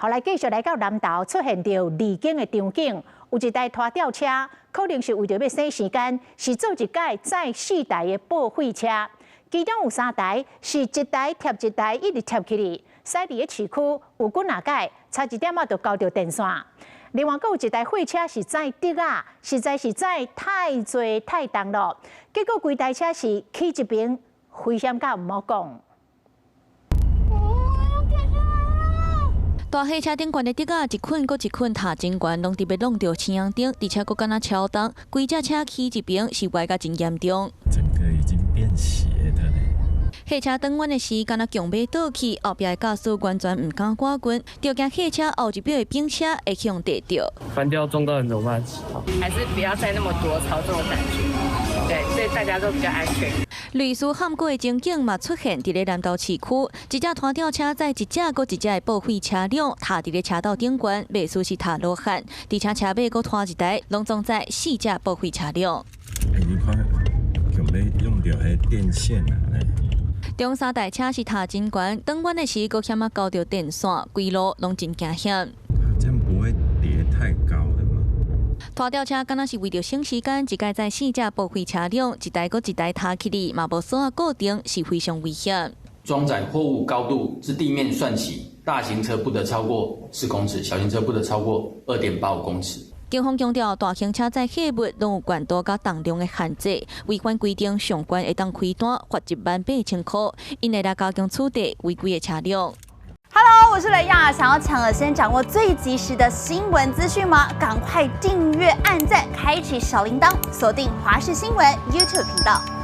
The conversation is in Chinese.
后来继续来到南投，出现到离境的场景，有一台拖吊车，可能是为着要省时间，是做一架载4台的报废车。其中有3台是一台贴一台，一直贴起嚟，驶伫个市区有几哪届，差一点就交到电线。另外，阁有一台货车是载竹啊，实在是载太多太重了，结果规台车是起一边，危险甲唔好讲。大货车顶悬的竹仔一捆搁一捆塔真悬，拢特别弄到青阳顶，而且搁敢若超重，规只车起一边是歪甲真严重。整个已经变斜的嘞。货车转弯的时，敢若强尾倒去，后壁的驾驶完全唔敢赶滚，就惊货车后一秒的兵车会向地着。翻掉撞到人怎么办？还是不要载那么多操纵的感觉，对，所以大家都比较安全。类似喊过的情景嘛出现伫咧南投市区，一只拖吊车载一只搁一只的报废车辆，踏伫咧车道顶悬，袂输是踏落汉，而且车尾搁拖一台，拢总载4只报废车辆。你看，强要用到迄电线啊！中3台车是踏真悬，转弯的时搁险啊交到电线，规路拢真惊险。这样不会跌太高的吗？拖吊车敢若是为着省时间，一架载4只报废车辆，一台搁一台踏起嚟，嘛无锁固定，是非常危险。装载货物高度自地面算起，大型车不得超过4公尺，小型车不得超过2.85公尺。警方强调，大型车载货物拢有悬度甲重量的限制，违反规定上悬会当开单罚18000块，因会来加强处理违规的车辆。Hello， 我是雷亚，想要抢先掌握最及时的新闻资讯吗？赶快订阅、按赞、开启小铃铛，锁定华视新闻 YouTube 频道。